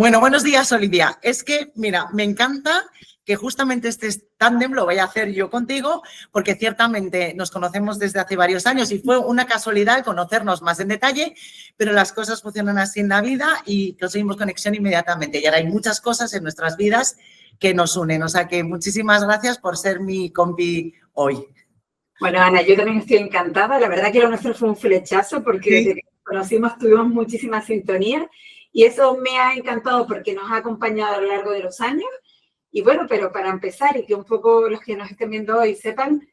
Bueno, buenos días, Olivia. Es que, mira, me encanta que justamente este tándem lo vaya a hacer yo contigo, porque ciertamente nos conocemos desde hace varios años y fue una casualidad el conocernos más en detalle, pero las cosas funcionan así en la vida y conseguimos conexión inmediatamente. Y ahora hay muchas cosas en nuestras vidas que nos unen. O sea que muchísimas gracias por ser mi compi hoy. Bueno, Ana, yo también estoy encantada. La verdad que lo nuestro fue un flechazo porque desde que nos conocimos tuvimos muchísima sintonía y eso me ha encantado porque nos ha acompañado a lo largo de los años. Y bueno, pero para empezar y que un poco los que nos estén viendo hoy sepan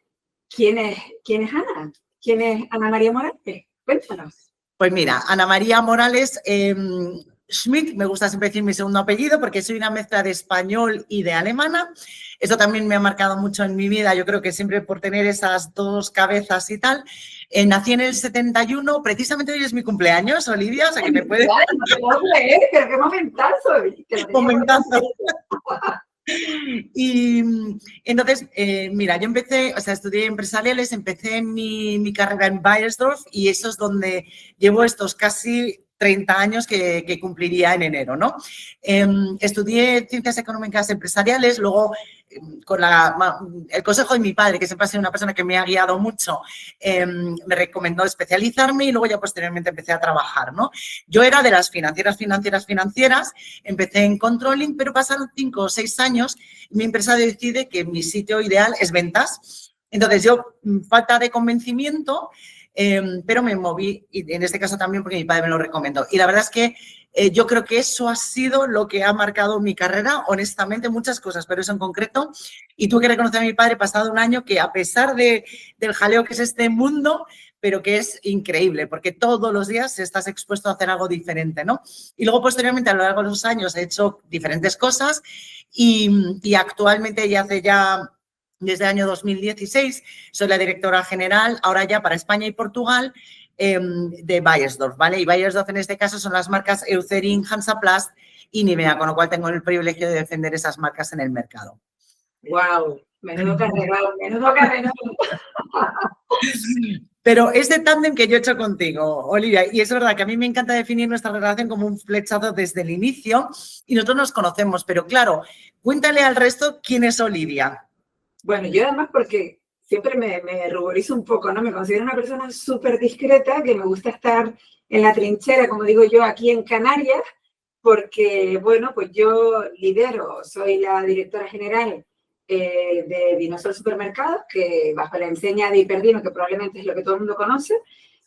quién es Ana, quién es Ana María Morales. Cuéntanos. Pues mira, Ana María Morales Schmidt, me gusta siempre decir mi segundo apellido porque soy una mezcla de español y de alemana. Eso también me ha marcado mucho en mi vida, yo creo que siempre por tener esas dos cabezas y tal. Nací en el 71, precisamente hoy es mi cumpleaños, Olivia, o sea que me puedes... No te puedo creer, pero qué momentazo. Momentazo. Y entonces, mira, yo empecé, o sea, estudié empresariales, empecé mi carrera en Bayersdorf y eso es donde llevo estos casi 30 años que cumpliría en enero, ¿no? Estudié Ciencias Económicas Empresariales, luego con el consejo de mi padre, que siempre ha sido una persona que me ha guiado mucho, me recomendó especializarme y luego ya posteriormente empecé a trabajar, ¿no? Yo era de las financieras, empecé en controlling, pero pasaron 5 o 6 años y mi empresa decide que mi sitio ideal es ventas. Entonces yo, falta de convencimiento, pero me moví, y en este caso también porque mi padre me lo recomendó. Y la verdad es que yo creo que eso ha sido lo que ha marcado mi carrera, honestamente, muchas cosas, pero eso en concreto. Y tuve que reconocer a mi padre pasado un año que a pesar del jaleo que es este mundo, pero que es increíble, porque todos los días estás expuesto a hacer algo diferente, ¿no? Y luego, posteriormente, a lo largo de los años, he hecho diferentes cosas y actualmente, ya hace ya... Desde el año 2016 soy la directora general, ahora ya para España y Portugal, de Bayersdorf, ¿vale? Y Bayersdorf en este caso son las marcas Eucerin, Hansaplast y Nivea, con lo cual tengo el privilegio de defender esas marcas en el mercado. ¡Wow! Menudo carrerón. Pero este tándem que yo he hecho contigo, Olivia, y es verdad que a mí me encanta definir nuestra relación como un flechazo desde el inicio y nosotros nos conocemos, pero claro, cuéntale al resto quién es Olivia. Bueno, yo además porque siempre me ruborizo un poco, ¿no? Me considero una persona súper discreta, que me gusta estar en la trinchera, como digo yo, aquí en Canarias, porque, bueno, pues yo soy la directora general de Dinosol Supermercados, que bajo la enseña de Hiperdino, que probablemente es lo que todo el mundo conoce,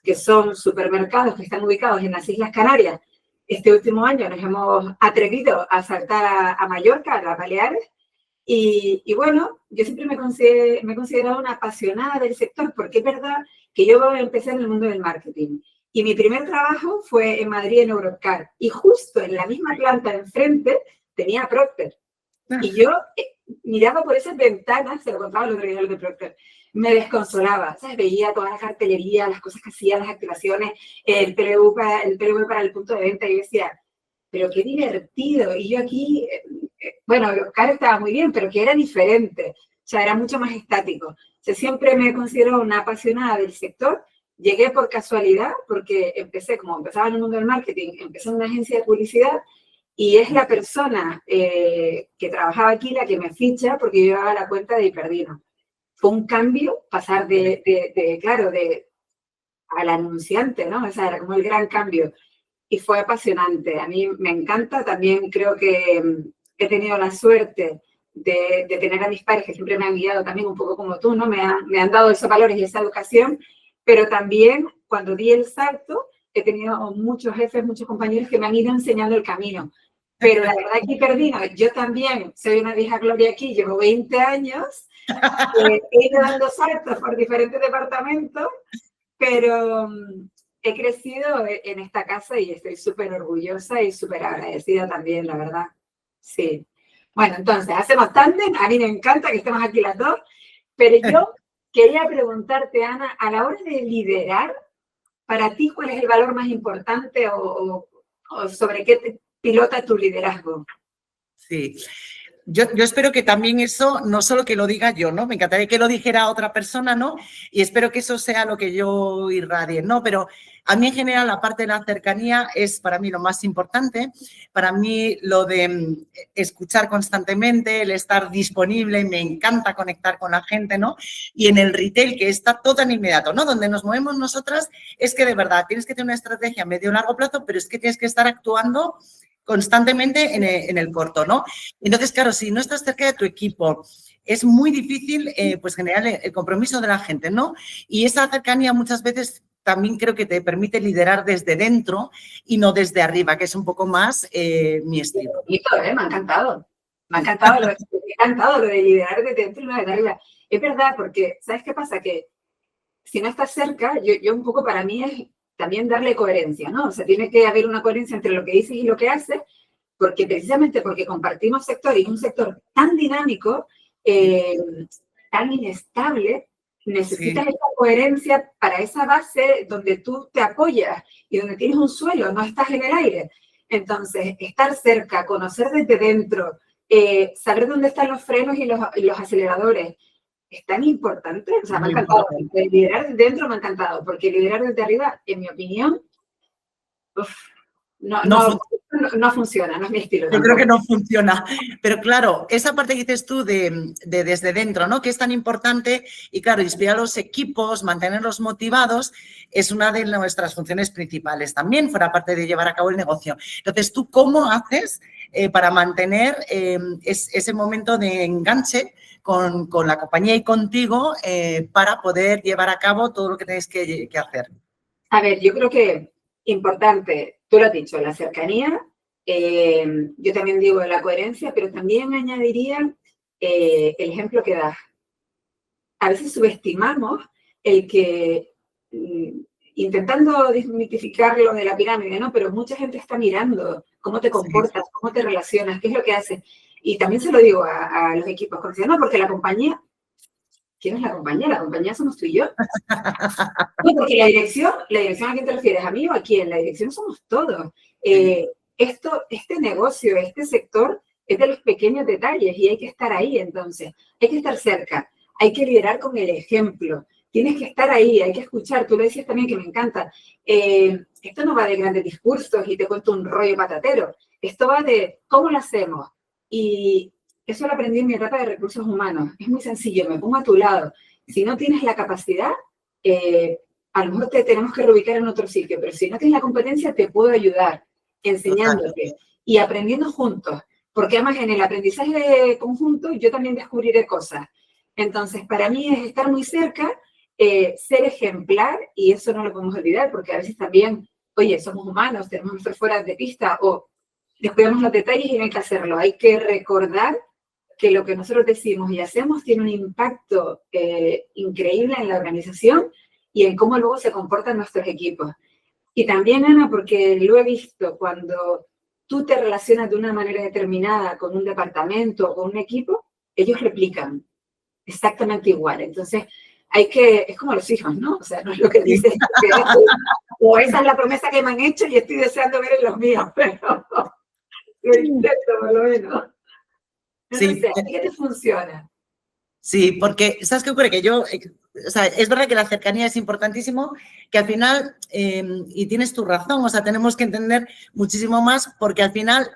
que son supermercados que están ubicados en las Islas Canarias. Este último año nos hemos atrevido a saltar a Mallorca, a las Baleares. Y bueno, yo siempre me he considerado una apasionada del sector, porque es verdad que yo empecé en el mundo del marketing. Y mi primer trabajo fue en Madrid, en Europcar. Y justo en la misma planta de enfrente tenía Procter. Y yo miraba por esas ventanas, se lo contaba el otro día de Procter, me desconsolaba, ¿sabes? Veía toda la cartelería, las cosas que hacían, las activaciones, el PLV para el punto de venta, y yo decía, pero qué divertido. Y yo aquí, bueno, Oscar estaba muy bien, pero que era diferente, o sea, era mucho más estático. O sea, siempre me considero una apasionada del sector. Llegué por casualidad, porque como empezaba en el mundo del marketing, empecé en una agencia de publicidad y es la persona que trabajaba aquí la que me ficha porque yo llevaba la cuenta de Hiperdino. Fue un cambio pasar claro, al anunciante, ¿no? O sea, era como el gran cambio. Y fue apasionante. A mí me encanta. También creo que he tenido la suerte de tener a mis padres que siempre me han guiado también un poco como tú, ¿no? Me han dado esos valores y esa educación, pero también cuando di el salto he tenido muchos jefes, muchos compañeros que me han ido enseñando el camino. Pero la verdad que Hiperdino, yo también soy una vieja gloria aquí, llevo 20 años, he ido dando saltos por diferentes departamentos, pero he crecido en esta casa y estoy súper orgullosa y súper agradecida también, la verdad. Sí. Bueno, entonces, hacemos tándem. A mí me encanta que estemos aquí las dos, pero yo quería preguntarte, Ana, a la hora de liderar, para ti, ¿cuál es el valor más importante o sobre qué te pilota tu liderazgo? Sí. Yo espero que también eso, no solo que lo diga yo, ¿no? Me encantaría que lo dijera otra persona, ¿no? Y espero que eso sea lo que yo irradie, ¿no? Pero a mí en general la parte de la cercanía es para mí lo más importante. Para mí lo de escuchar constantemente, el estar disponible, me encanta conectar con la gente, ¿no? Y en el retail, que está todo tan inmediato, ¿no? Donde nos movemos nosotras, es que de verdad tienes que tener una estrategia a medio o largo plazo, pero es que tienes que estar actuando constantemente en el corto, ¿no? Entonces, claro, si no estás cerca de tu equipo, es muy difícil pues generar el compromiso de la gente, ¿no? Y esa cercanía muchas veces también creo que te permite liderar desde dentro y no desde arriba, que es un poco más mi estilo. Me ha encantado. Me ha encantado lo de liderar desde dentro y no desde arriba. Es verdad, porque ¿sabes qué pasa? Que si no estás cerca, yo un poco para mí es también darle coherencia, ¿no? O sea, tiene que haber una coherencia entre lo que dices y lo que haces, porque precisamente porque compartimos sector y un sector tan dinámico, tan inestable, necesitas esa coherencia para esa base donde tú te apoyas y donde tienes un suelo, no estás en el aire. Entonces, estar cerca, conocer desde dentro, saber dónde están los frenos y los aceleradores, es tan importante. O sea, me ha encantado. Liderar desde dentro me ha encantado, porque liderar desde arriba, en mi opinión, no funciona, no es mi estilo. Yo creo que no funciona. Pero claro, esa parte que dices tú de desde dentro, ¿no? Que es tan importante y claro, inspirar a los equipos, mantenerlos motivados, es una de nuestras funciones principales también, fuera parte de llevar a cabo el negocio. Entonces, ¿tú cómo haces para mantener ese momento de enganche con la compañía y contigo para poder llevar a cabo todo lo que tenéis que hacer? A ver, yo creo que importante, tú lo has dicho, la cercanía, yo también digo la coherencia, pero también añadiría el ejemplo que das. A veces subestimamos el que, intentando desmitificar lo de la pirámide, ¿no? Pero mucha gente está mirando cómo te comportas, cómo te relacionas, qué es lo que haces. Y también se lo digo a los equipos, cuando dicen, no, porque la compañía, ¿quién es la compañía? La compañía somos tú y yo. No, porque la dirección, ¿a quién te refieres? ¿A mí o a quién? La dirección somos todos. Este negocio, este sector, es de los pequeños detalles y hay que estar ahí, entonces. Hay que estar cerca, hay que liderar con el ejemplo. Tienes que estar ahí, hay que escuchar. Tú lo decías también que me encanta. Esto no va de grandes discursos y te cuento un rollo patatero. Esto va de cómo lo hacemos. Y eso lo aprendí en mi etapa de recursos humanos. Es muy sencillo, me pongo a tu lado. Si no tienes la capacidad, a lo mejor te tenemos que reubicar en otro sitio, pero si no tienes la competencia, te puedo ayudar enseñándote y aprendiendo juntos. Porque además en el aprendizaje conjunto yo también descubriré cosas. Entonces, para mí es estar muy cerca, ser ejemplar, y eso no lo podemos olvidar, porque a veces también, oye, somos humanos, tenemos nuestras fueras de pista, o descuidamos los detalles y no hay que hacerlo. Hay que recordar que lo que nosotros decimos y hacemos tiene un impacto increíble en la organización y en cómo luego se comportan nuestros equipos. Y también, Ana, porque lo he visto, cuando tú te relacionas de una manera determinada con un departamento o con un equipo, ellos replican exactamente igual. Entonces, es como los hijos, ¿no? O sea, no es lo que dices, o esa es la promesa que me han hecho y estoy deseando ver en los míos, pero lo intento por lo menos. Entonces, ¿qué te funciona? Sí, porque, ¿sabes qué ocurre? Que o sea, es verdad que la cercanía es importantísimo, que al final, y tienes tu razón, o sea, tenemos que entender muchísimo más, porque al final,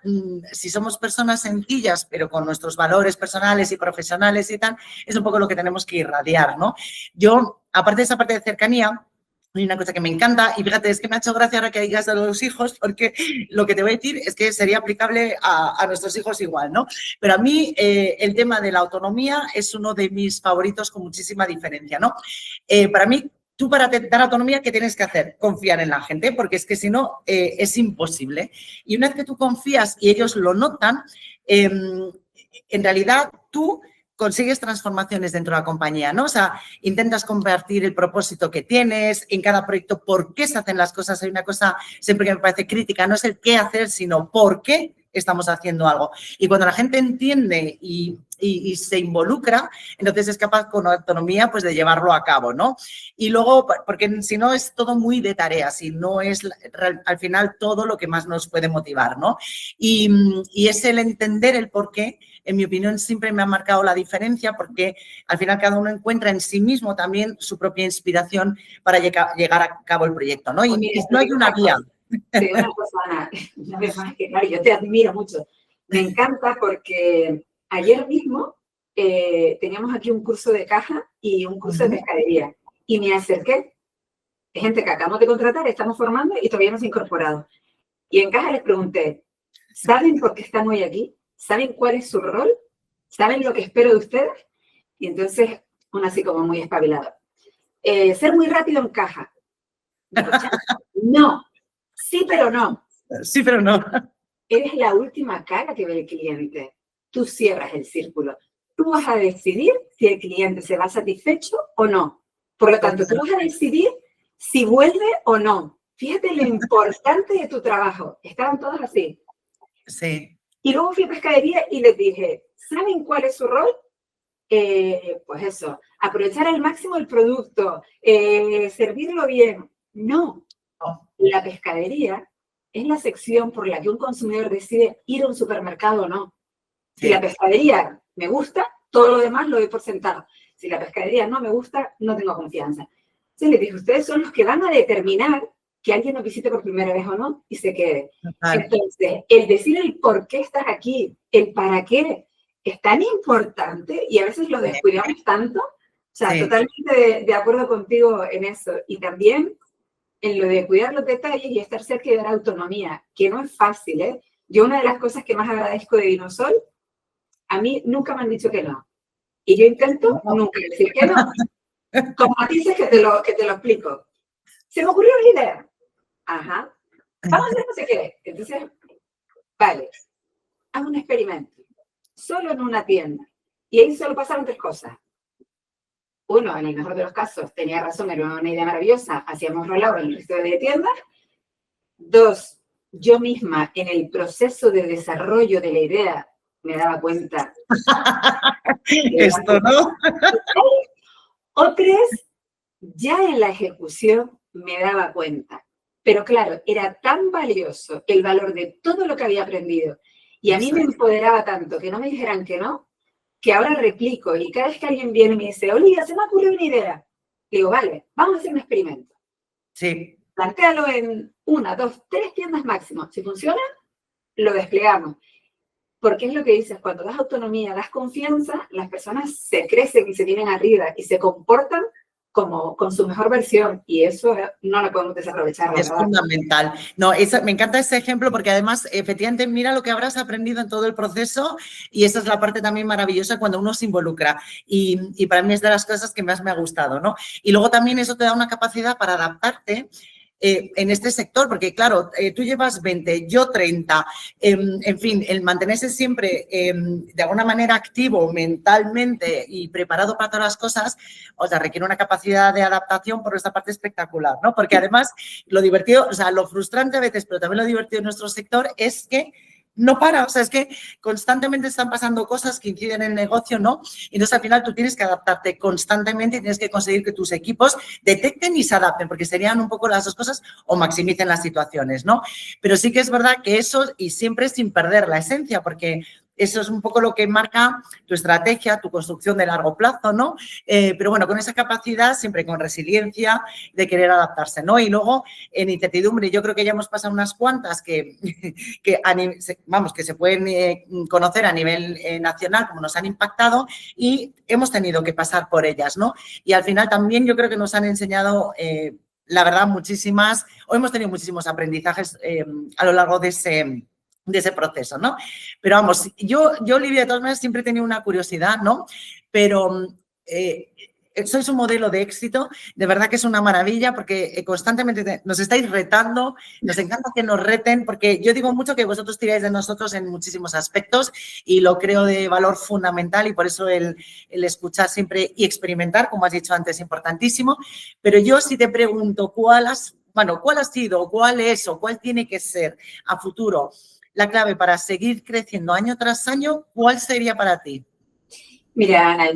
si somos personas sencillas, pero con nuestros valores personales y profesionales y tal, es un poco lo que tenemos que irradiar, ¿no? Yo, aparte de esa parte de cercanía, hay una cosa que me encanta, y fíjate, es que me ha hecho gracia ahora que digas a los hijos, porque lo que te voy a decir es que sería aplicable a nuestros hijos igual, ¿no? Pero a mí el tema de la autonomía es uno de mis favoritos con muchísima diferencia, ¿no? Para mí, tú para dar autonomía, ¿qué tienes que hacer? Confiar en la gente, porque es que si no, es imposible. Y una vez que tú confías y ellos lo notan, en realidad tú consigues transformaciones dentro de la compañía, ¿no? O sea, intentas compartir el propósito que tienes en cada proyecto, por qué se hacen las cosas. Hay una cosa siempre que me parece crítica, no es el qué hacer, sino por qué estamos haciendo algo. Y cuando la gente entiende y se involucra, entonces es capaz con autonomía pues de llevarlo a cabo, ¿no? Y luego, porque si no es todo muy de tareas y no es al final todo lo que más nos puede motivar, ¿no? Y es el entender el por qué, en mi opinión, siempre me ha marcado la diferencia, porque al final cada uno encuentra en sí mismo también su propia inspiración para llegar a cabo el proyecto, ¿no? Y Mira, no hay una guía. Te digo una cosa, Ana, una vez más que claro, yo te admiro mucho. Me encanta porque ayer mismo teníamos aquí un curso de caja y un curso de pescadería. Y me acerqué, gente que acabamos de contratar, estamos formando y todavía no se ha incorporado. Y en caja les pregunté, ¿saben por qué están hoy aquí? ¿Saben cuál es su rol? ¿Saben lo que espero de ustedes? Y entonces, uno así como muy espabilado. Ser muy rápido en caja. No. Sí, pero no. Sí, pero no. Eres la última cara que ve el cliente. Tú cierras el círculo. Tú vas a decidir si el cliente se va satisfecho o no. Por lo tanto, tú vas a decidir si vuelve o no. Fíjate lo importante de tu trabajo. Estaban todos así. Sí. Y luego fui a pescadería y les dije, ¿saben cuál es su rol? Pues eso, aprovechar al máximo el producto, servirlo bien. No. La pescadería es la sección por la que un consumidor decide ir a un supermercado o no. Si la pescadería me gusta, todo lo demás lo doy por sentado. Si la pescadería no me gusta, no tengo confianza. Entonces les dije, ustedes son los que van a determinar que alguien nos visite por primera vez o no y se quede. Entonces, el decir el por qué estás aquí, el para qué, es tan importante y a veces lo descuidamos tanto. O sea, totalmente de acuerdo contigo en eso. Y también en lo de cuidar los detalles y estar cerca y dar autonomía, que no es fácil, ¿eh? Yo una de las cosas que más agradezco de Vinosol, a mí nunca me han dicho que no. Y yo intento nunca decir que no. Como dices que te lo explico. Se me ocurrió una idea. Ajá. Vamos a hacer no sé qué. Entonces, vale, haz un experimento. Solo en una tienda. Y ahí solo pasaron 3 cosas. Uno, en el mejor de los casos, tenía razón, era una idea maravillosa, hacíamos rollout en el resto de tiendas. 2, yo misma, en el proceso de desarrollo de la idea, me daba cuenta. Esto no. O 3, ya en la ejecución me daba cuenta. Pero claro, era tan valioso el valor de todo lo que había aprendido y a mí me empoderaba tanto que no me dijeran que no, que ahora replico y cada vez que alguien viene y me dice, Olivia, se me ocurrió una idea. Digo, vale, vamos a hacer un experimento. Sí. Plantéalo en 1, 2, 3 tiendas máximo. Si funciona, lo desplegamos. Porque es lo que dices, cuando das autonomía, das confianza, las personas se crecen y se vienen arriba y se comportan como con su mejor versión y eso no lo podemos desaprovechar. Es fundamental. No, me encanta ese ejemplo porque además, efectivamente, mira lo que habrás aprendido en todo el proceso y esa es la parte también maravillosa cuando uno se involucra y para mí es de las cosas que más me ha gustado, ¿no? Y luego también eso te da una capacidad para adaptarte en este sector, porque claro, tú llevas 20, yo 30, en fin, el mantenerse siempre de alguna manera activo mentalmente y preparado para todas las cosas, o sea, requiere una capacidad de adaptación por esta parte espectacular, ¿no? Porque además lo divertido, o sea, lo frustrante a veces, pero también lo divertido de nuestro sector es que no para, o sea, es que constantemente están pasando cosas que inciden en el negocio, ¿no? Y entonces al final tú tienes que adaptarte constantemente y tienes que conseguir que tus equipos detecten y se adapten, porque serían un poco las dos cosas o maximicen las situaciones, ¿no? Pero sí que es verdad que eso, y siempre sin perder la esencia, porque eso es un poco lo que marca tu estrategia, tu construcción de largo plazo, ¿no? Pero bueno, con esa capacidad, siempre con resiliencia de querer adaptarse, ¿no? Y luego, en incertidumbre, yo creo que ya hemos pasado unas cuantas que se pueden conocer a nivel nacional, como nos han impactado y hemos tenido que pasar por ellas, ¿no? Y al final también yo creo que nos han enseñado, la verdad, hemos tenido muchísimos aprendizajes a lo largo de ese proceso, ¿no? Pero vamos, yo, Olivia, de todas maneras, siempre he tenido una curiosidad, ¿no? Pero sois un modelo de éxito, de verdad que es una maravilla porque constantemente nos estáis retando, nos encanta que nos reten porque yo digo mucho que vosotros tiráis de nosotros en muchísimos aspectos y lo creo de valor fundamental y por eso el escuchar siempre y experimentar, como has dicho antes, es importantísimo, pero yo si te pregunto cuál ha sido, cuál es o cuál tiene que ser a futuro la clave para seguir creciendo año tras año, ¿cuál sería para ti? Mira, Ana,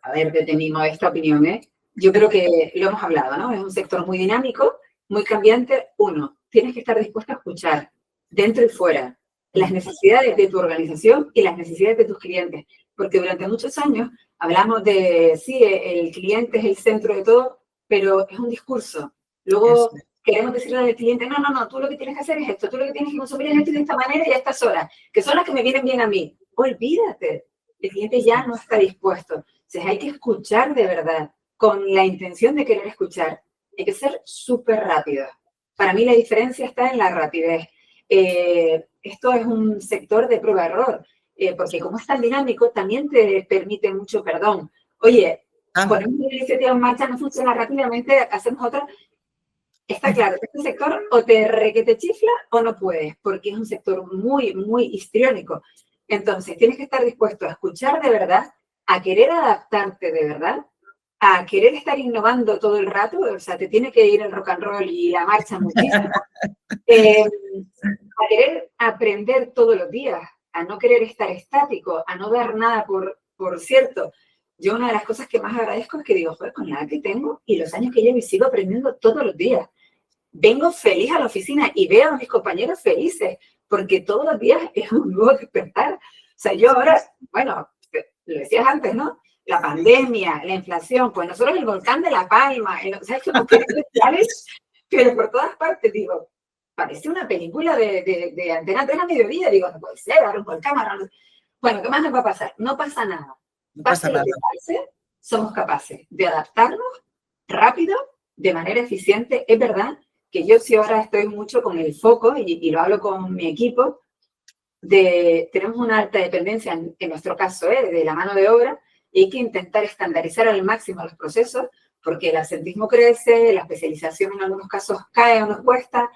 a ver, yo tengo esta opinión, ¿eh? Yo creo que lo hemos hablado, ¿no? Es un sector muy dinámico, muy cambiante. Uno, tienes que estar dispuesto a escuchar dentro y fuera las necesidades de tu organización y las necesidades de tus clientes. Porque durante muchos años hablamos de, sí, el cliente es el centro de todo, pero es un discurso. Luego queremos decirle al cliente, no, no, no, tú lo que tienes que hacer es esto, tú lo que tienes que consumir es esto de esta manera y a estas horas, que son las que me vienen bien a mí. Olvídate, el cliente ya no está dispuesto. Entonces hay que escuchar de verdad, con la intención de querer escuchar. Hay que ser súper rápido. Para mí la diferencia está en la rapidez. Esto es un sector de prueba-error, porque como es tan dinámico, también te permite mucho perdón. Oye, ponemos una iniciativa en marcha, no funciona rápidamente, hacemos otra. Está claro, este sector o te requete chifla o no puedes, porque es un sector muy, muy histriónico. Entonces, tienes que estar dispuesto a escuchar de verdad, a querer adaptarte de verdad, a querer estar innovando todo el rato, o sea, te tiene que ir el rock and roll y la marcha muchísimo, a querer aprender todos los días, a no querer estar estático, a no dar nada por cierto. Yo una de las cosas que más agradezco es que digo, joder, con la edad que tengo y los años que llevo y sigo aprendiendo todos los días. Vengo feliz a la oficina y veo a mis compañeros felices, porque todos los días es un nuevo despertar. O sea, yo ahora, bueno, lo decías antes, ¿no? La pandemia, la inflación, pues nosotros el volcán de La Palma, ¿sabes qué? Porque especiales, pero por todas partes, digo, parece una película de Antena 3 a mediodía, digo, no puede ser, ahora un volcán, ahora... Bueno, ¿qué más nos va a pasar? No pasa nada. No pasa nada. Somos capaces de adaptarnos rápido, de manera eficiente. Es verdad que yo sí ahora estoy mucho con el foco, y lo hablo con mi equipo, tenemos una alta dependencia, en nuestro caso, de la mano de obra, y hay que intentar estandarizar al máximo los procesos, porque el absentismo crece, la especialización en algunos casos cae o nos cuesta.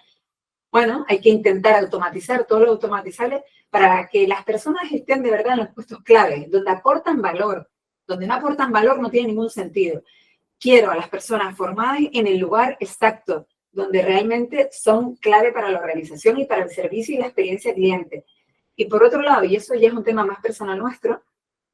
Bueno, hay que intentar automatizar todo lo automatizable para que las personas estén de verdad en los puestos claves, donde aportan valor. Donde no aportan valor no tiene ningún sentido. Quiero a las personas formadas en el lugar exacto, donde realmente son clave para la organización y para el servicio y la experiencia cliente. Y por otro lado, y eso ya es un tema más personal nuestro,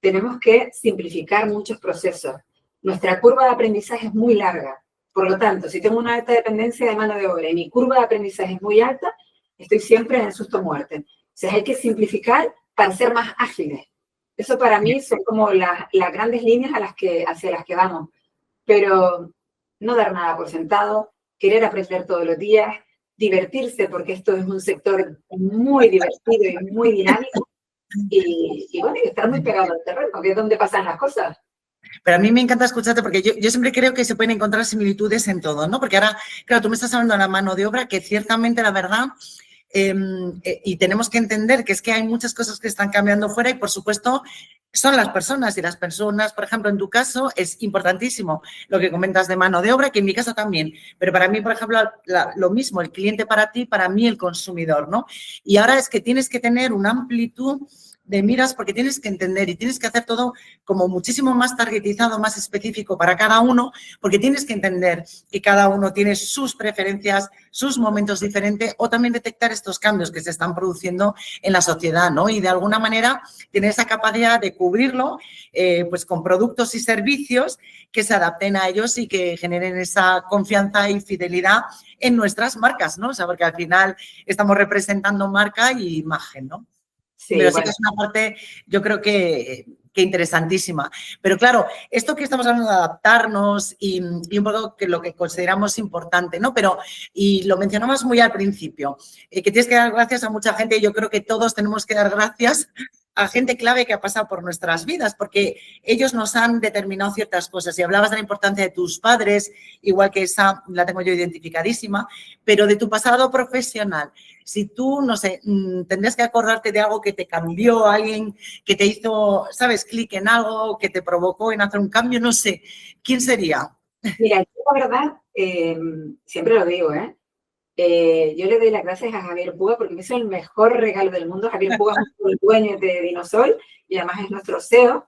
tenemos que simplificar muchos procesos. Nuestra curva de aprendizaje es muy larga. Por lo tanto, si tengo una alta dependencia de mano de obra y mi curva de aprendizaje es muy alta, estoy siempre en el susto-muerte. O sea, hay que simplificar para ser más ágiles. Eso para mí son como las grandes líneas hacia las que vamos. Pero no dar nada por sentado, querer aprender todos los días, divertirse, porque esto es un sector muy divertido y muy dinámico. Y bueno, y estar muy pegado al terreno, que es donde pasan las cosas. Pero a mí me encanta escucharte porque yo siempre creo que se pueden encontrar similitudes en todo, ¿no? Porque ahora, claro, tú me estás hablando de la mano de obra, que ciertamente la verdad, y tenemos que entender que es que hay muchas cosas que están cambiando fuera y, por supuesto, son las personas. Y las personas, por ejemplo, en tu caso, es importantísimo lo que comentas de mano de obra, que en mi caso también. Pero para mí, por ejemplo, lo mismo, el cliente para ti, para mí el consumidor, ¿no? Y ahora es que tienes que tener una amplitud de miras porque tienes que entender y tienes que hacer todo como muchísimo más targetizado, más específico para cada uno, porque tienes que entender que cada uno tiene sus preferencias, sus momentos diferentes, o también detectar estos cambios que se están produciendo en la sociedad, ¿no? Y de alguna manera tener esa capacidad de cubrirlo pues con productos y servicios que se adapten a ellos y que generen esa confianza y fidelidad en nuestras marcas, ¿no? O sea, porque al final estamos representando marca y imagen, ¿no? Sí, pero sí que es una parte, yo creo que interesantísima. Pero claro, esto que estamos hablando de adaptarnos y un poco que lo que consideramos importante, ¿no? Pero, y lo mencionamos muy al principio, que tienes que dar gracias a mucha gente y yo creo que todos tenemos que dar gracias a gente clave que ha pasado por nuestras vidas, porque ellos nos han determinado ciertas cosas. Y hablabas de la importancia de tus padres, igual que esa la tengo yo identificadísima, pero de tu pasado profesional. Si tú, no sé, tendrías que acordarte de algo que te cambió, alguien que te hizo, ¿sabes?, clic en algo, que te provocó en hacer un cambio, no sé, ¿quién sería? Mira, yo la verdad, siempre lo digo, yo le doy las gracias a Javier Puga porque me hizo el mejor regalo del mundo. Javier Puga es el dueño de Dinosol y además es nuestro CEO,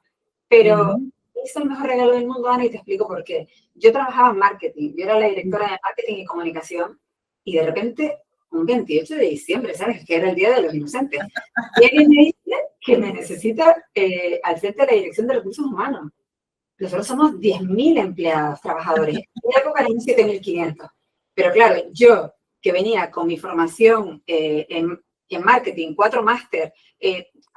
pero hizo el mejor regalo del mundo, Ana, y te explico por qué. Yo trabajaba en marketing, yo era la directora de marketing y comunicación y de repente un 28 de diciembre, ¿sabes? Que era el Día de los Inocentes. Y alguien me dice que me necesita al frente de la Dirección de Recursos Humanos. Nosotros somos 10.000 empleados, trabajadores. En la época eran 7.500. Pero claro, yo que venía con mi formación en marketing, 4 máster,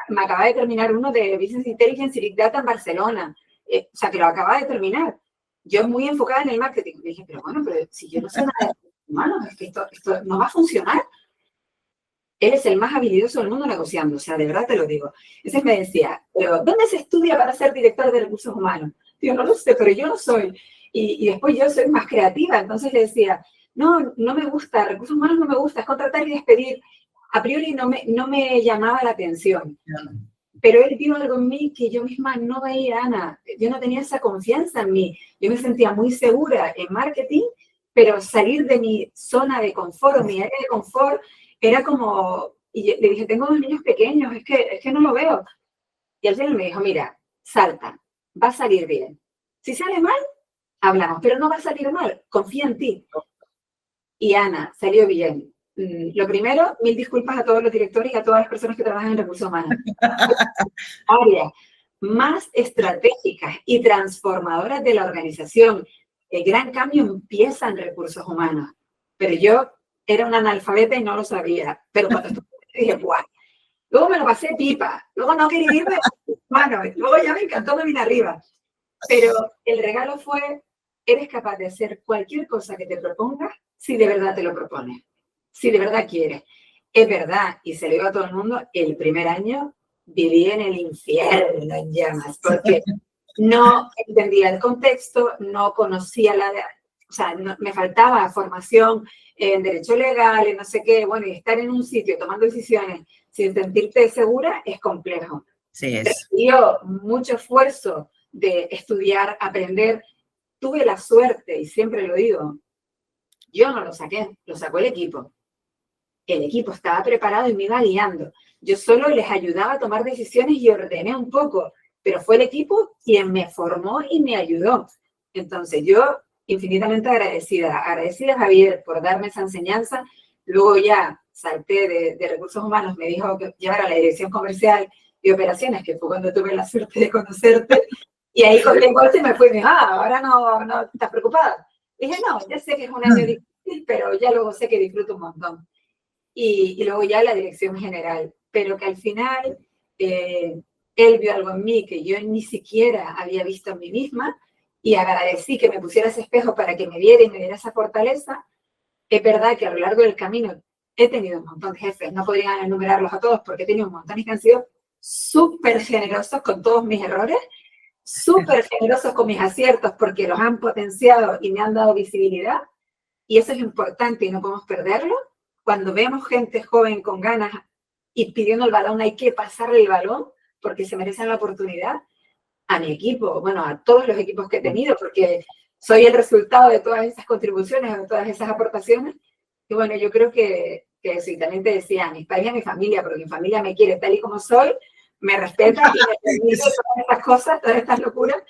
me acababa de terminar uno de Business Intelligence y Big Data en Barcelona. O sea, que lo acababa de terminar. Yo muy enfocada en el marketing. Me dije, pero bueno, pero si yo no sé nada de recursos humanos, es que esto no va a funcionar. Él es el más habilidoso del mundo negociando, o sea, de verdad te lo digo. Entonces me decía, pero ¿dónde se estudia para ser director de recursos humanos? Digo, no lo sé, pero yo no soy. Y después yo soy más creativa, entonces le decía, no me gusta, recursos humanos no me gusta, es contratar y despedir. A priori no me llamaba la atención. Pero él vio algo en mí que yo misma no veía, Ana. Yo no tenía esa confianza en mí. Yo me sentía muy segura en marketing, pero salir de mi zona de confort o mi área de confort era como... Y le dije, tengo 2 niños pequeños, es que no lo veo. Y al final me dijo, mira, salta, va a salir bien. Si sale mal, hablamos, pero no va a salir mal, confía en ti. Y Ana, salió bien. Lo primero, 1000 disculpas a todos los directores y a todas las personas que trabajan en recursos humanos. Áreas más estratégicas y transformadoras de la organización. El gran cambio empieza en recursos humanos. Pero yo era una analfabeta y no lo sabía. Pero cuando estuve, dije, ¡guau! Luego me lo pasé pipa. Luego no quería irme. Bueno, luego ya me encantó, me vine arriba. Pero el regalo fue, eres capaz de hacer cualquier cosa que te propongas si de verdad te lo propones. Si de verdad quieres. Es verdad, y se lo digo a todo el mundo, el primer año viví en el infierno en llamas, porque no entendía el contexto, no conocía o sea, me faltaba formación en derecho legal, en no sé qué, bueno, y estar en un sitio tomando decisiones sin sentirte segura es complejo. Sí, es. Requirió mucho esfuerzo de estudiar, aprender. Tuve la suerte, y siempre lo digo, yo no lo saqué, lo sacó el equipo. El equipo estaba preparado y me iba guiando. Yo solo les ayudaba a tomar decisiones y ordené un poco, pero fue el equipo quien me formó y me ayudó. Entonces, yo infinitamente agradecida a Javier por darme esa enseñanza. Luego ya salté de recursos humanos, me dijo que llevara a la dirección comercial y operaciones, que fue cuando tuve la suerte de conocerte, y ahí con el golpe me fui y me dijo, ahora no estás preocupada. Dije, no, ya sé que es un año difícil, pero ya luego sé que disfruto un montón. Y luego ya la dirección general, pero que al final él vio algo en mí que yo ni siquiera había visto en mí misma, y agradecí que me pusiera ese espejo para que me viera y me diera esa fortaleza. Es verdad que a lo largo del camino he tenido un montón de jefes, no podría enumerarlos a todos porque he tenido un montón y que han sido súper generosos con todos mis errores, súper generosos con mis aciertos porque los han potenciado y me han dado visibilidad, y eso es importante y no podemos perderlo. Cuando vemos gente joven con ganas y pidiendo el balón, hay que pasarle el balón porque se merecen la oportunidad. A mi equipo, bueno, a todos los equipos que he tenido, porque soy el resultado de todas esas contribuciones, de todas esas aportaciones. Y bueno, yo creo que sí, también te decía, a mis padres y a mi familia, porque mi familia me quiere tal y como soy, me respeta y me permite todas estas cosas, todas estas locuras.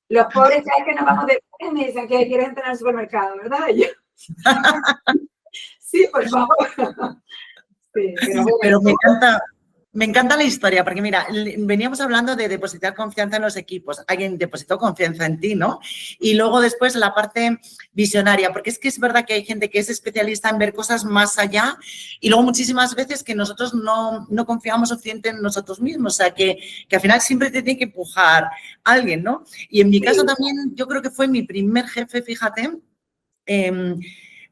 Los pobres, cada vez que nos vamos de viaje, me dicen que quieren entrar al supermercado, ¿verdad? Y yo, sí, por favor. Sí, pero me encanta la historia, porque mira, veníamos hablando de depositar confianza en los equipos. Alguien depositó confianza en ti, ¿no? Y luego después la parte visionaria, porque es que es verdad que hay gente que es especialista en ver cosas más allá, y luego muchísimas veces que nosotros no confiamos suficiente en nosotros mismos, o sea, que al final siempre te tiene que empujar alguien, ¿no? Y en mi caso también, yo creo que fue mi primer jefe, fíjate,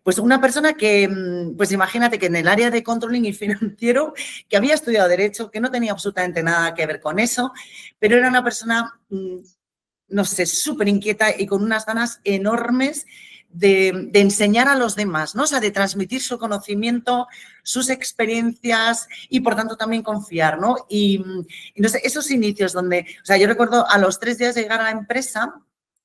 pues una persona que, pues imagínate que en el área de controlling y financiero, que había estudiado Derecho, que no tenía absolutamente nada que ver con eso, pero era una persona, no sé, súper inquieta y con unas ganas enormes de enseñar a los demás, ¿no? O sea, de transmitir su conocimiento, sus experiencias y, por tanto, también confiar, ¿no? Y no sé, esos inicios donde, o sea, yo recuerdo a los 3 días de llegar a la empresa,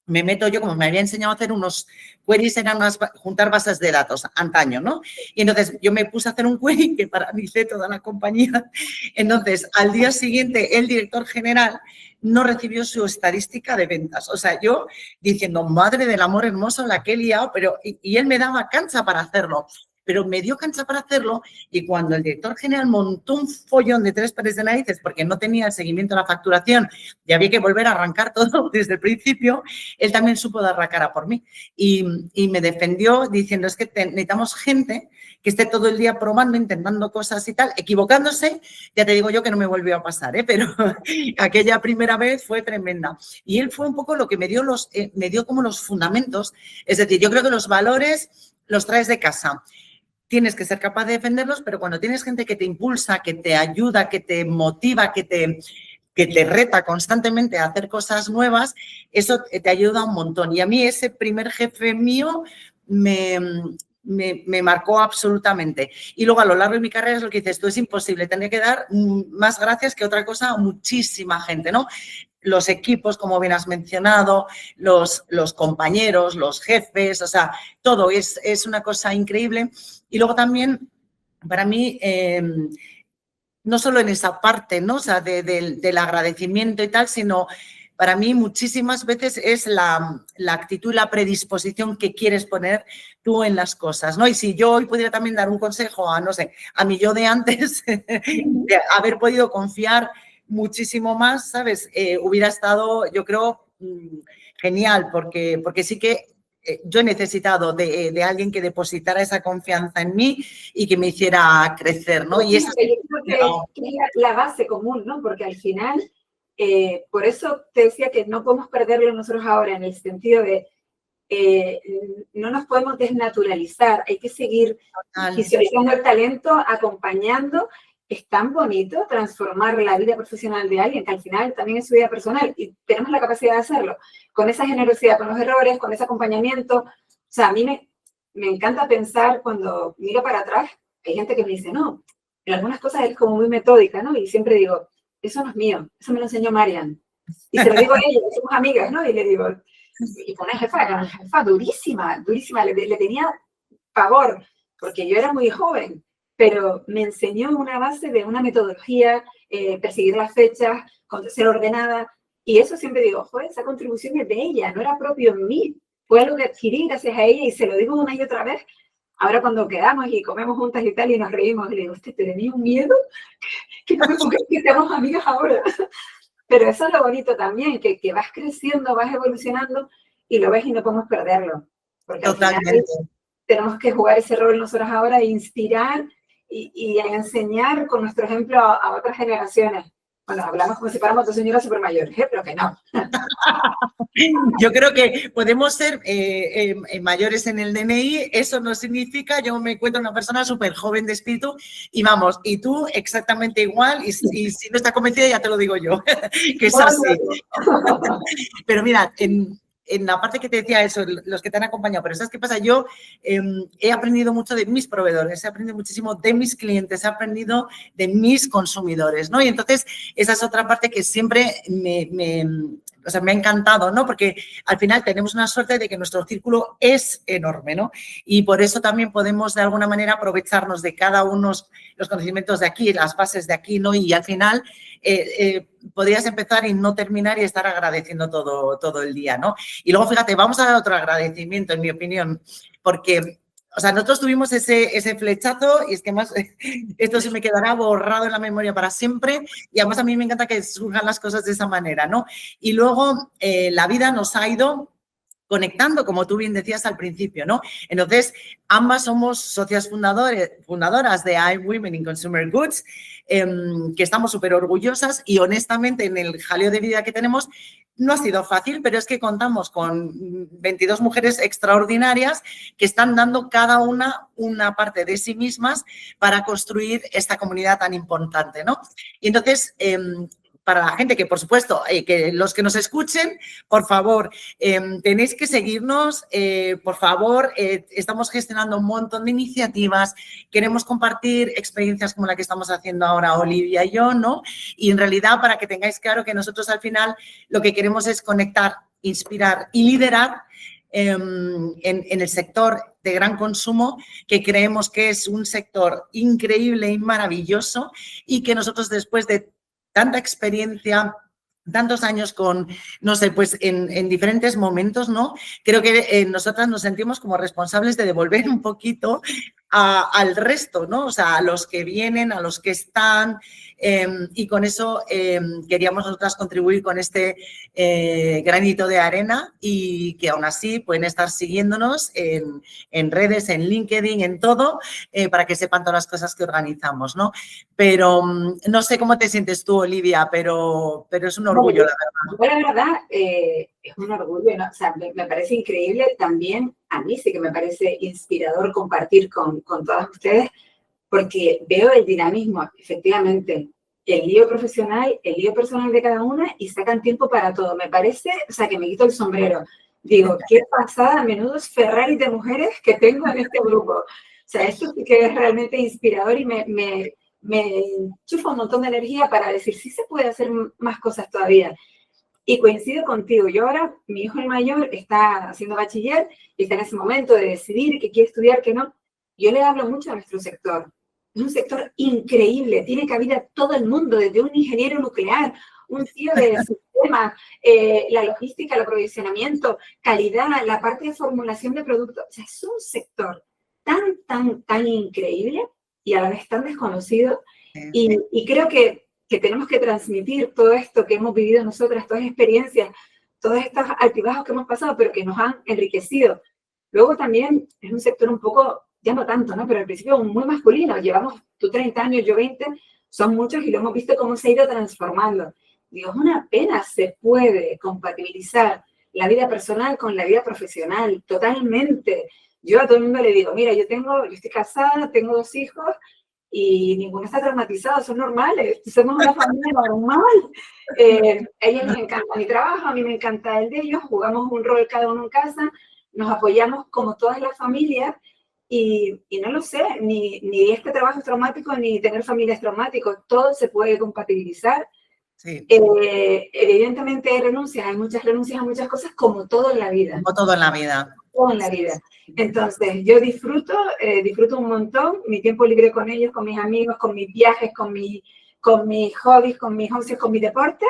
me meto yo, como me había enseñado a hacer unos queries, eran juntar bases de datos antaño, ¿no? Y entonces yo me puse a hacer un query que paralicé toda la compañía. Entonces, al día siguiente, el director general no recibió su estadística de ventas. O sea, yo diciendo, madre del amor hermoso, la que he liado, pero y él me daba cancha para hacerlo. pero me dio cancha para hacerlo y cuando el director general montó un follón de 3 pares de narices porque no tenía el seguimiento de la facturación y había que volver a arrancar todo desde el principio, él también supo dar la cara por mí y me defendió diciendo es que necesitamos gente que esté todo el día probando, intentando cosas y tal, equivocándose. Ya te digo yo que no me volvió a pasar, pero aquella primera vez fue tremenda. Y él fue un poco lo que me dio como los fundamentos. Es decir, yo creo que los valores los traes de casa. Tienes que ser capaz de defenderlos, pero cuando tienes gente que te impulsa, que te ayuda, que te motiva, que te reta constantemente a hacer cosas nuevas, eso te ayuda un montón. Y a mí ese primer jefe mío me marcó absolutamente. Y luego a lo largo de mi carrera es lo que dices tú, es imposible, tendría que dar más gracias que otra cosa a muchísima gente, ¿no? Los equipos, como bien has mencionado, los compañeros, los jefes, o sea, todo es una cosa increíble. Y luego también, para mí, no solo en esa parte, ¿no? O sea, del agradecimiento y tal, sino para mí muchísimas veces es la actitud y la predisposición que quieres poner tú en las cosas, ¿no? Y si yo hoy pudiera también dar un consejo a, no sé, a mi yo de antes, de haber podido confiar muchísimo más, ¿sabes? Hubiera estado, yo creo, genial, porque sí que yo he necesitado de alguien que depositara esa confianza en mí y que me hiciera crecer, ¿no? Y eso creo que es la base común, ¿no? Porque al final, por eso te decía que no podemos perderlo nosotros ahora, en el sentido de no nos podemos desnaturalizar, hay que seguir visualizando el talento, acompañando. Es tan bonito transformar la vida profesional de alguien, que al final también es su vida personal, y tenemos la capacidad de hacerlo, con esa generosidad, con los errores, con ese acompañamiento. O sea, a mí me encanta pensar cuando miro para atrás, hay gente que me dice, no, en algunas cosas eres como muy metódica, ¿no? Y siempre digo, eso no es mío, eso me lo enseñó Marian. Y se lo digo a ella, somos amigas, ¿no? Y le digo, y fue una jefa durísima, durísima, le tenía pavor, porque yo era muy joven, pero me enseñó una base de una metodología, perseguir las fechas, ser ordenada, y eso siempre digo, joder, esa contribución es de ella, no era propio en mí, fue algo que adquirí gracias a ella y se lo digo una y otra vez. Ahora cuando quedamos y comemos juntas y tal y nos reímos, y le digo, ¿usted tenía un miedo? Que no me pongas que seamos amigas ahora. Pero eso es lo bonito también, que vas creciendo, vas evolucionando y lo ves y no podemos perderlo. Porque totalmente. Al final tenemos que jugar ese rol nosotros ahora e inspirar y enseñar con nuestro ejemplo a otras generaciones. Bueno, hablamos como si fuéramos dos señoras súper mayores, pero que no. Yo creo que podemos ser mayores en el DNI, eso no significa, yo me encuentro una persona súper joven de espíritu y vamos, y tú exactamente igual, y si no estás convencida ya te lo digo yo, que es así. Pero mira, en la parte que te decía eso, los que te han acompañado, pero ¿sabes qué pasa? Yo he aprendido mucho de mis proveedores, he aprendido muchísimo de mis clientes, he aprendido de mis consumidores, ¿no? Y entonces esa es otra parte que siempre me ha encantado, ¿no? Porque al final tenemos una suerte de que nuestro círculo es enorme, ¿no? Y por eso también podemos de alguna manera aprovecharnos de cada uno los conocimientos de aquí, las bases de aquí, ¿no? Y al final podrías empezar y no terminar y estar agradeciendo todo el día, ¿no? Y luego, fíjate, vamos a dar otro agradecimiento, en mi opinión, porque, o sea, nosotros tuvimos ese flechazo y es que más, esto se me quedará borrado en la memoria para siempre y además a mí me encanta que surjan las cosas de esa manera, ¿no? Y luego la vida nos ha ido conectando, como tú bien decías al principio, ¿no? Entonces, ambas somos socias fundadoras de iWomen in Consumer Goods, que estamos súper orgullosas y honestamente en el jaleo de vida que tenemos no ha sido fácil, pero es que contamos con 22 mujeres extraordinarias que están dando cada una parte de sí mismas para construir esta comunidad tan importante, ¿no? Y entonces, para la gente que, por supuesto, que los que nos escuchen, por favor, tenéis que seguirnos, por favor, estamos gestionando un montón de iniciativas, queremos compartir experiencias como la que estamos haciendo ahora Olivia y yo, ¿no? Y en realidad, para que tengáis claro que nosotros al final lo que queremos es conectar, inspirar y liderar en el sector de gran consumo, que creemos que es un sector increíble y maravilloso y que nosotros después de tanta experiencia tantos años con, no sé, pues en diferentes momentos, ¿no? Creo que nosotras nos sentimos como responsables de devolver un poquito al resto, ¿no? O sea, a los que vienen, a los que están, y con eso queríamos nosotras contribuir con este granito de arena y que aún así pueden estar siguiéndonos en redes, en LinkedIn, en todo, para que sepan todas las cosas que organizamos, ¿no? Pero no sé cómo te sientes tú, Olivia, pero es un orgullo, la verdad. Bueno, la verdad, es un orgullo, ¿no? O sea, me parece increíble también, a mí sí que me parece inspirador compartir con todas ustedes, porque veo el dinamismo, efectivamente, el lío profesional, el lío personal de cada una y sacan tiempo para todo. Me parece, o sea, que me quito el sombrero. Digo, qué pasada, menudos Ferrari de mujeres que tengo en este grupo. O sea, esto sí que es realmente inspirador y me enchufa un montón de energía para decir, sí se puede hacer más cosas todavía. Y coincido contigo, yo ahora, mi hijo el mayor está haciendo bachiller y está en ese momento de decidir qué quiere estudiar, qué no. Yo le hablo mucho a nuestro sector. Es un sector increíble, tiene cabida todo el mundo, desde un ingeniero nuclear, un tío de sistemas, la logística, el aprovisionamiento, calidad, la parte de formulación de productos. O sea, es un sector tan increíble y a la vez tan desconocido. Y creo que tenemos que transmitir todo esto que hemos vivido nosotras, todas las experiencias, todos estos altibajos que hemos pasado, pero que nos han enriquecido. Luego también es un sector un poco, ya no tanto, ¿no? Pero al principio muy masculino. Llevamos tú 30 años, yo 20, son muchos y lo hemos visto cómo se ha ido transformando. Digo, es una pena, se puede compatibilizar la vida personal con la vida profesional, totalmente. Yo a todo el mundo le digo, mira, yo estoy casada, tengo 2 hijos, y ninguno está traumatizado, son normales, somos una familia normal. A ellos les encanta mi trabajo, a mí me encanta el de ellos, jugamos un rol cada uno en casa, nos apoyamos como todas las familias y no lo sé, ni este trabajo es traumático, ni tener familia es traumático, todo se puede compatibilizar. Sí. Evidentemente hay muchas renuncias a muchas cosas, como todo en la vida. Como todo en la vida. Todo en la vida. Entonces, yo disfruto un montón mi tiempo libre con ellos, con mis amigos, con mis viajes, con mis hobbies, con mis ocios, con mi deporte.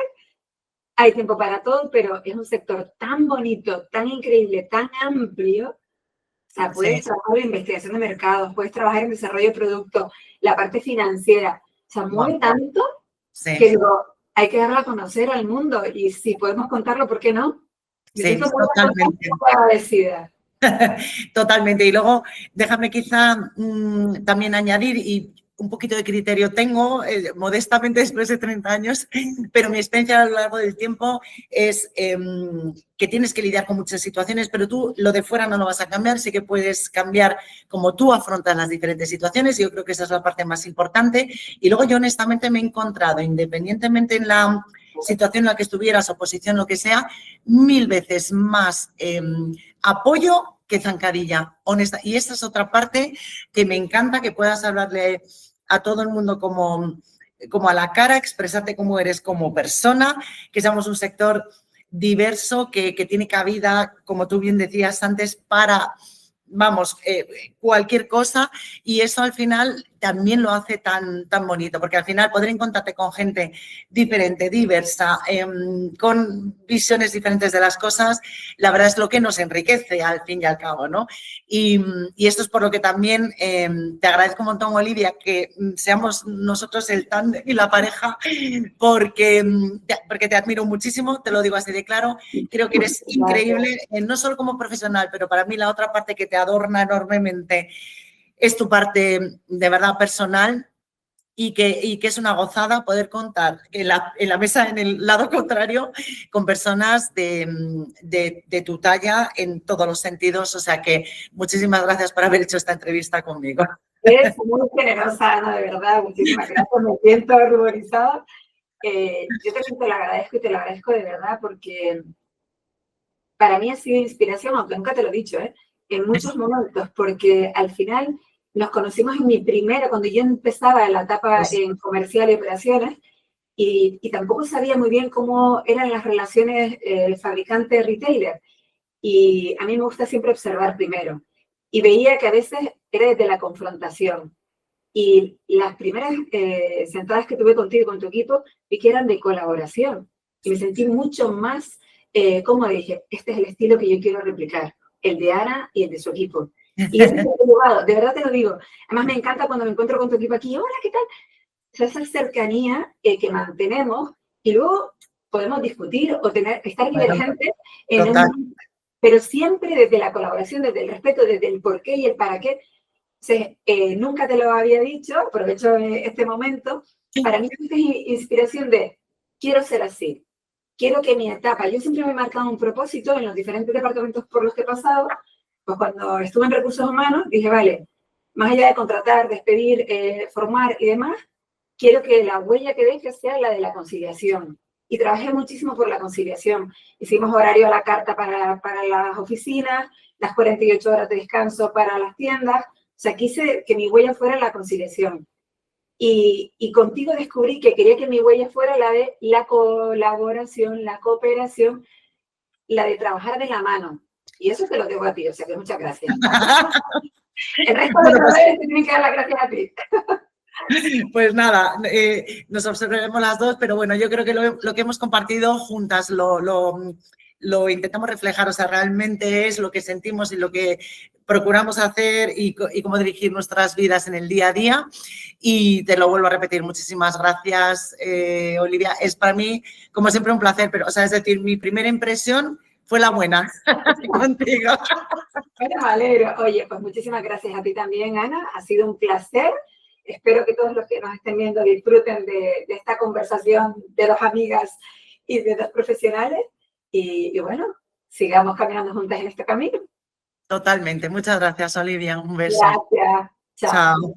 Hay tiempo para todo, pero es un sector tan bonito, tan increíble, tan amplio. O sea, puedes trabajar en investigación de mercados, puedes trabajar en desarrollo de productos, la parte financiera. O sea, mueve tanto que digo, hay que darlo a conocer al mundo. Y si podemos contarlo, ¿por qué no? Sí, totalmente. Agradecida. Totalmente. Y luego, déjame quizá también añadir, y un poquito de criterio tengo, modestamente después de 30 años, pero mi experiencia a lo largo del tiempo es que tienes que lidiar con muchas situaciones, pero tú lo de fuera no lo vas a cambiar, sí que puedes cambiar cómo tú afrontas las diferentes situaciones, y yo creo que esa es la parte más importante. Y luego yo honestamente me he encontrado, independientemente en la situación en la que estuvieras, oposición, lo que sea, 1000 veces más apoyo que zancadilla, honesta. Y esta es otra parte que me encanta, que puedas hablarle a todo el mundo como a la cara, expresarte cómo eres como persona, que seamos un sector diverso, que tiene cabida, como tú bien decías antes, para, vamos, cualquier cosa, y eso al final también lo hace tan bonito, porque al final poder encontrarte con gente diferente, diversa, con visiones diferentes de las cosas, la verdad es lo que nos enriquece al fin y al cabo, ¿no? Y esto es por lo que también te agradezco un montón, Olivia, que seamos nosotros el tándem y la pareja, porque te admiro muchísimo, te lo digo así de claro, creo que eres increíble, no solo como profesional, pero para mí la otra parte que te adorna enormemente es tu parte de verdad personal, y que es una gozada poder contar en la mesa, en el lado contrario, con personas de tu talla en todos los sentidos. O sea que muchísimas gracias por haber hecho esta entrevista conmigo. Eres muy generosa, Ana, de verdad. Muchísimas gracias, me siento ruborizada. Yo también te lo agradezco, y te lo agradezco de verdad, porque para mí ha sido inspiración, aunque nunca te lo he dicho, en muchos momentos, porque al final nos conocimos cuando yo empezaba la etapa en comercial y operaciones, y tampoco sabía muy bien cómo eran las relaciones fabricante-retailer. Y a mí me gusta siempre observar primero. Y veía que a veces era desde la confrontación. Y las primeras sentadas que tuve contigo y con tu equipo, vi que eran de colaboración. y me sentí mucho más cómoda. Dije, este es el estilo que yo quiero replicar, el de Ana y el de su equipo. Y eso es lo que he llevado, de verdad te lo digo. Además me encanta cuando me encuentro con tu equipo aquí, hola, ¿qué tal? O sea, esa cercanía que mantenemos y luego podemos discutir o estar divergentes en un, pero siempre desde la colaboración, desde el respeto, desde el por qué y el para qué. Entonces, nunca te lo había dicho, aprovecho este momento, para mí es inspiración de, quiero ser así, quiero que mi etapa, yo siempre me he marcado un propósito en los diferentes departamentos por los que he pasado, pues cuando estuve en recursos humanos, dije, vale, más allá de contratar, despedir, formar y demás, quiero que la huella que deje sea la de la conciliación. Y trabajé muchísimo por la conciliación. Hicimos horario a la carta para las oficinas, las 48 horas de descanso para las tiendas. O sea, quise que mi huella fuera la conciliación. Y contigo descubrí que quería que mi huella fuera la de la colaboración, la cooperación, la de trabajar de la mano. Y eso te lo debo a ti, o sea que muchas gracias. El resto de los proveedores te tienen que dar las gracias a ti. Pues nada, nos observaremos las dos, pero bueno, yo creo que lo que hemos compartido juntas lo intentamos reflejar, o sea, realmente es lo que sentimos y lo que procuramos hacer y cómo dirigir nuestras vidas en el día a día. Y te lo vuelvo a repetir, muchísimas gracias, Olivia. Es para mí, como siempre, un placer, pero, o sea, es decir, mi primera impresión fue la buena contigo. Bueno, me alegro. Oye, pues muchísimas gracias a ti también, Ana. Ha sido un placer. Espero que todos los que nos estén viendo disfruten de esta conversación de dos amigas y de dos profesionales. Y bueno, sigamos caminando juntas en este camino. Totalmente. Muchas gracias, Olivia. Un beso. Gracias. Chao. Chao.